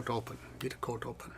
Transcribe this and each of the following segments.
cold open. Need a cold open.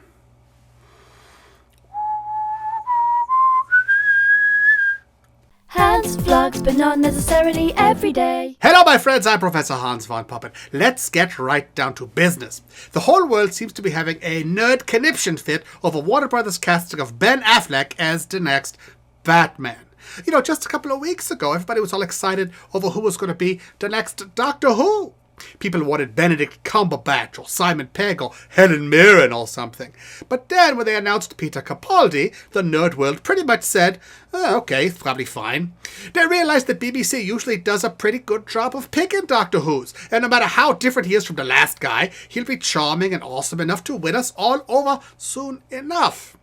Hans vlogs, but not necessarily every day. Hello, my friends. I'm Professor Hans von Puppet. Let's get right down to business. The whole world seems to be having a nerd conniption fit over Warner Brothers' casting of Ben Affleck as the next Batman. You know, just a couple of weeks ago, everybody was all excited over who was going to be the next Doctor Who. People wanted Benedict Cumberbatch or Simon Pegg or Helen Mirren or something. But then when they announced Peter Capaldi, the nerd world pretty much said, okay, probably fine. They realized that BBC usually does a pretty good job of picking Doctor Who's, and no matter how different he is from the last guy, he'll be charming and awesome enough to win us all over soon enough.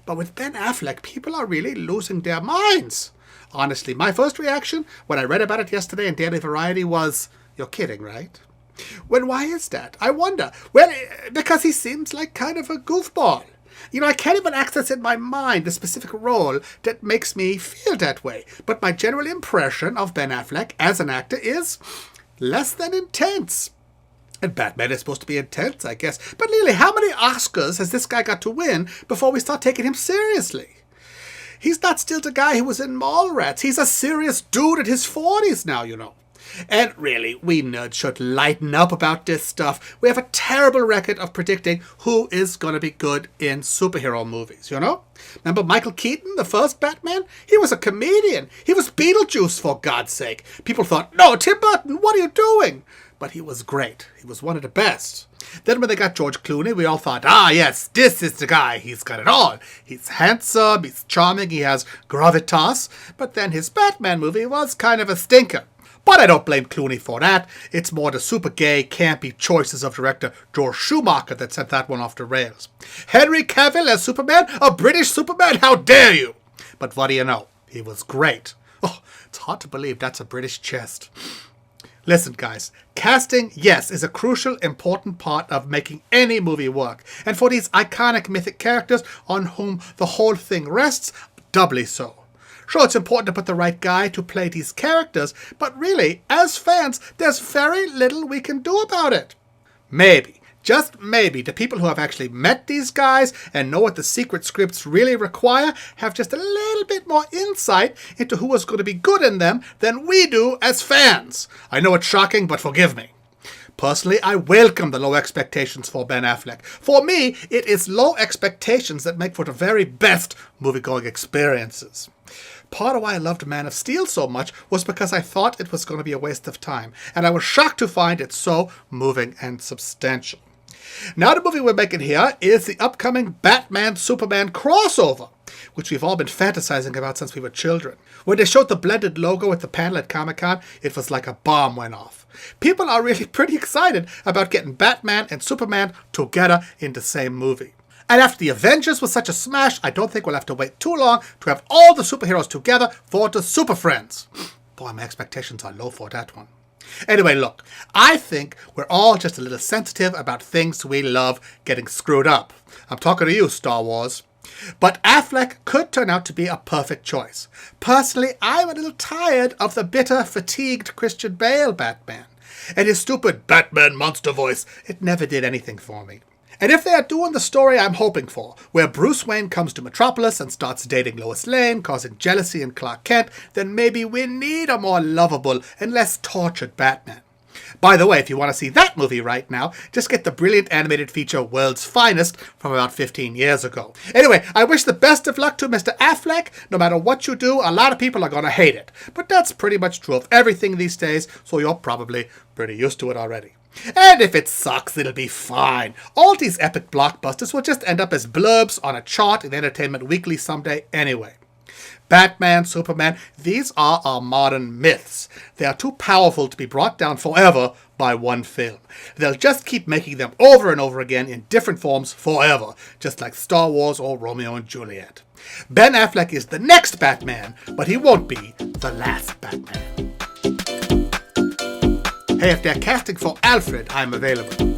But with Ben Affleck, people are really losing their minds. Honestly, my first reaction when I read about it yesterday in Daily Variety was, you're kidding, right? Well, why is that? I wonder. Well, because he seems like kind of a goofball. You know, I can't even access in my mind the specific role that makes me feel that way. But my general impression of Ben Affleck as an actor is less than intense. And Batman is supposed to be intense, I guess. But really, how many Oscars has this guy got to win before we start taking him seriously? He's not still the guy who was in Mallrats. He's a serious dude in his 40s now, you know. And really, we nerds should lighten up about this stuff. We have a terrible record of predicting who is going to be good in superhero movies, you know? Remember Michael Keaton, the first Batman? He was a comedian. He was Beetlejuice, for God's sake. People thought, no, Tim Burton, what are you doing? But he was great. He was one of the best. Then when they got George Clooney, we all thought, yes, this is the guy. He's got it all. He's handsome, he's charming, he has gravitas. But then his Batman movie was kind of a stinker. But I don't blame Clooney for that. It's more the super gay, campy choices of director George Schumacher that sent that one off the rails. Henry Cavill as Superman? A British Superman? How dare you? But what do you know? He was great. Oh, it's hard to believe that's a British chest. Listen, guys, casting, yes, is a crucial, important part of making any movie work. And for these iconic mythic characters on whom the whole thing rests, doubly so. Sure, it's important to put the right guy to play these characters, but really, as fans, there's very little we can do about it. Maybe, just maybe, the people who have actually met these guys and know what the secret scripts really require have just a little bit more insight into who is going to be good in them than we do as fans. I know it's shocking, but forgive me. Personally, I welcome the low expectations for Ben Affleck. For me, it is low expectations that make for the very best movie-going experiences. Part of why I loved Man of Steel so much was because I thought it was going to be a waste of time, and I was shocked to find it so moving and substantial. Now the movie we're making here is the upcoming Batman-Superman crossover, which we've all been fantasizing about since we were children. When they showed the blended logo at the panel at Comic-Con, it was like a bomb went off. People are really pretty excited about getting Batman and Superman together in the same movie. And after the Avengers was such a smash, I don't think we'll have to wait too long to have all the superheroes together for the Super Friends. Boy, my expectations are low for that one. Anyway, look, I think we're all just a little sensitive about things we love getting screwed up. I'm talking to you, Star Wars. But Affleck could turn out to be a perfect choice. Personally, I'm a little tired of the bitter, fatigued Christian Bale Batman. And his stupid Batman monster voice, it never did anything for me. And if they are doing the story I'm hoping for, where Bruce Wayne comes to Metropolis and starts dating Lois Lane, causing jealousy in Clark Kent, then maybe we need a more lovable and less tortured Batman. By the way, if you want to see that movie right now, just get the brilliant animated feature World's Finest from about 15 years ago. Anyway, I wish the best of luck to Mr. Affleck. No matter what you do, a lot of people are going to hate it. But that's pretty much true of everything these days, so you're probably pretty used to it already. And if it sucks, it'll be fine. All these epic blockbusters will just end up as blurbs on a chart in Entertainment Weekly someday anyway. Batman, Superman, these are our modern myths. They are too powerful to be brought down forever by one film. They'll just keep making them over and over again in different forms forever, just like Star Wars or Romeo and Juliet. Ben Affleck is the next Batman, but he won't be the last Batman. Hey, if they're casting for Alfred, I'm available.